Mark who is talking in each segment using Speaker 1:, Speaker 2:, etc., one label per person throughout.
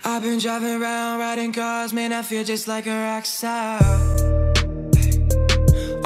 Speaker 1: I've been driving around, riding cars, man, I feel just like a rock star.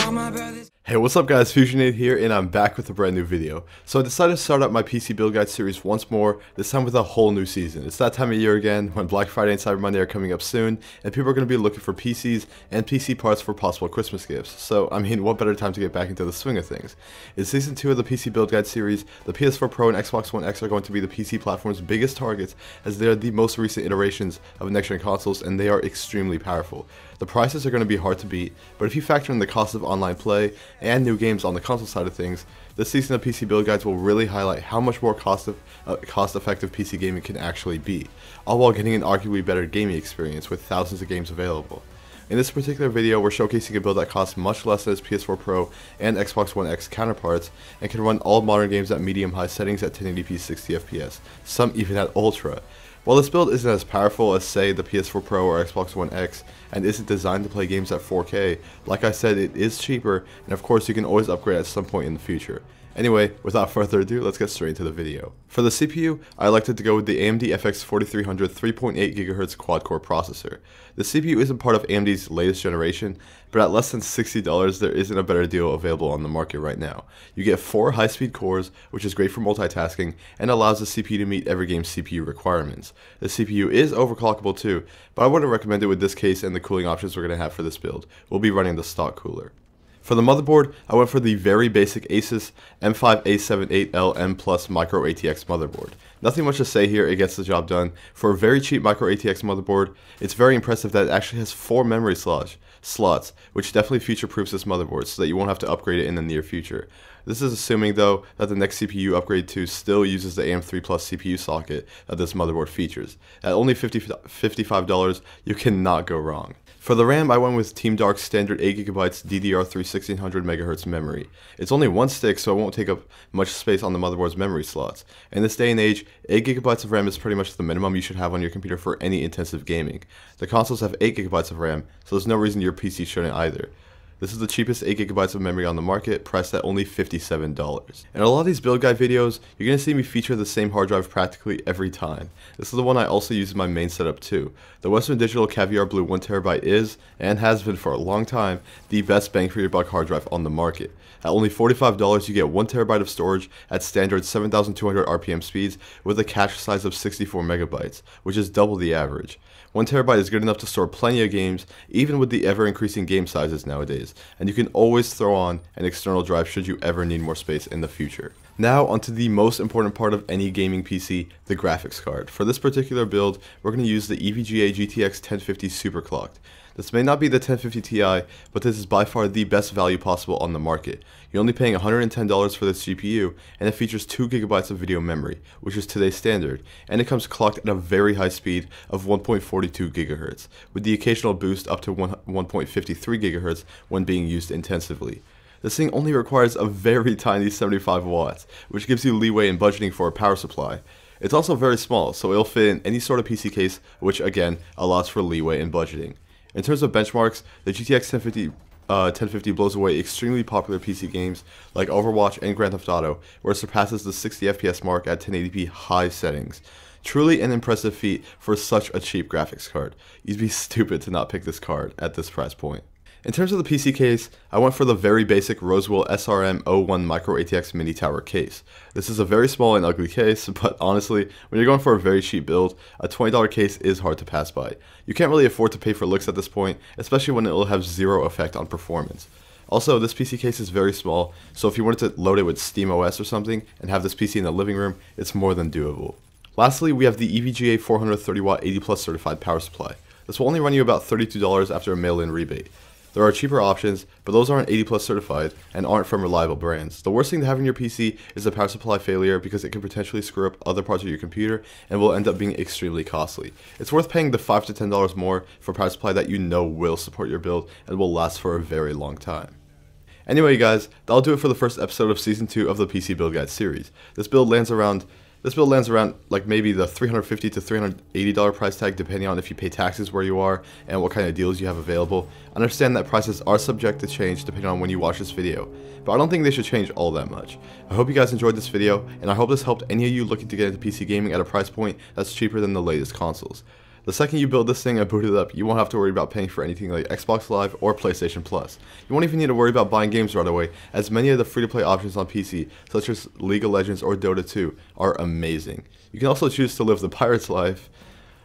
Speaker 1: All my brothers.
Speaker 2: Hey, what's up guys, Fusionade here, and I'm back with a brand new video. So I decided to start up my PC build guide series once more, this time with a whole new season. It's that time of year again, when Black Friday and Cyber Monday are coming up soon, and people are going to be looking for PCs and PC parts for possible Christmas gifts. So, I mean, what better time to get back into the swing of things? In Season 2 of the PC build guide series, the PS4 Pro and Xbox One X are going to be the PC platform's biggest targets, as they are the most recent iterations of next-gen consoles, and they are extremely powerful. The prices are going to be hard to beat, but if you factor in the cost of online play and new games on the console side of things, this season of PC build guides will really highlight how much more cost-effective PC gaming can actually be, all while getting an arguably better gaming experience with thousands of games available. In this particular video, we're showcasing a build that costs much less than its PS4 Pro and Xbox One X counterparts, and can run all modern games at medium-high settings at 1080p 60fps, some even at Ultra. While this build isn't as powerful as, say, the PS4 Pro or Xbox One X, and isn't designed to play games at 4K, like I said, it is cheaper, and of course you can always upgrade at some point in the future. Anyway, without further ado, let's get straight into the video. For the CPU, I elected to go with the AMD FX 4300 3.8 GHz quad-core processor. The CPU isn't part of AMD's latest generation, but at less than $60, there isn't a better deal available on the market right now. You get 4 high-speed cores, which is great for multitasking, and allows the CPU to meet every game's CPU requirements. The CPU is overclockable too, but I wouldn't recommend it with this case and the cooling options we're going to have for this build. We'll be running the stock cooler. For the motherboard, I went for the very basic Asus M5A78L M Plus Micro ATX motherboard. Nothing much to say here, it gets the job done. For a very cheap Micro ATX motherboard, it's very impressive that it actually has 4 memory slots, which definitely future-proofs this motherboard so that you won't have to upgrade it in the near future. This is assuming, though, that the next CPU upgrade to still uses the AM3 Plus CPU socket that this motherboard features. At only $55, you cannot go wrong. For the RAM, I went with Team Dark's standard 8GB DDR3 1600MHz memory. It's only one stick, so it won't take up much space on the motherboard's memory slots. In this day and age, 8GB of RAM is pretty much the minimum you should have on your computer for any intensive gaming. The consoles have 8GB of RAM, so there's no reason your PC shouldn't either. This is the cheapest 8GB of memory on the market, priced at only $57. In a lot of these build guide videos, you're going to see me feature the same hard drive practically every time. This is the one I also use in my main setup too. The Western Digital Caviar Blue 1TB is, and has been for a long time, the best bang for your buck hard drive on the market. At only $45, you get 1TB of storage at standard 7,200 RPM speeds with a cache size of 64 MB, which is double the average. 1TB is good enough to store plenty of games, even with the ever-increasing game sizes nowadays, and you can always throw on an external drive should you ever need more space in the future. Now onto the most important part of any gaming PC, the graphics card. For this particular build, we're going to use the EVGA GTX 1050 Superclocked. This may not be the 1050 Ti, but this is by far the best value possible on the market. You're only paying $110 for this GPU, and it features 2GB of video memory, which is today's standard, and it comes clocked at a very high speed of 1.42 GHz, with the occasional boost up to 1.53 GHz when being used intensively. This thing only requires a very tiny 75 watts, which gives you leeway in budgeting for a power supply. It's also very small, so it'll fit in any sort of PC case, which again allows for leeway in budgeting. In terms of benchmarks, the GTX 1050 blows away extremely popular PC games like Overwatch and Grand Theft Auto, where it surpasses the 60fps mark at 1080p high settings. Truly an impressive feat for such a cheap graphics card. You'd be stupid to not pick this card at this price point. In terms of the PC case, I went for the very basic Rosewill SRM01 Micro ATX Mini Tower case. This is a very small and ugly case, but honestly, when you're going for a very cheap build, a $20 case is hard to pass by. You can't really afford to pay for looks at this point, especially when it will have zero effect on performance. Also, this PC case is very small, so if you wanted to load it with SteamOS or something and have this PC in the living room, it's more than doable. Lastly, we have the EVGA 430W 80+ certified power supply. This will only run you about $32 after a mail-in rebate. There are cheaper options, but those aren't 80+ certified and aren't from reliable brands. The worst thing to have in your PC is a power supply failure, because it can potentially screw up other parts of your computer and will end up being extremely costly. It's worth paying the $5 to $10 more for a power supply that you know will support your build and will last for a very long time. Anyway guys, that'll do it for the first episode of Season 2 of the PC Build Guide series. This build lands around like maybe the $350 to $380 price tag, depending on if you pay taxes where you are and what kind of deals you have available. Understand that prices are subject to change depending on when you watch this video, but I don't think they should change all that much. I hope you guys enjoyed this video, and I hope this helped any of you looking to get into PC gaming at a price point that's cheaper than the latest consoles. The second you build this thing and boot it up, you won't have to worry about paying for anything like Xbox Live or PlayStation Plus. You won't even need to worry about buying games right away, as many of the free-to-play options on PC, such as League of Legends or Dota 2, are amazing. You can also choose to live the pirate's life.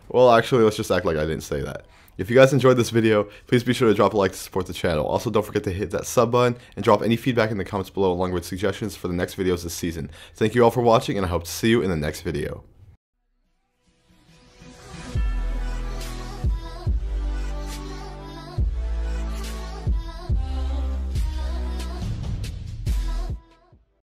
Speaker 2: Well, actually, let's just act like I didn't say that. If you guys enjoyed this video, please be sure to drop a like to support the channel. Also, don't forget to hit that sub button and drop any feedback in the comments below along with suggestions for the next videos this season. Thank you all for watching, and I hope to see you in the next video.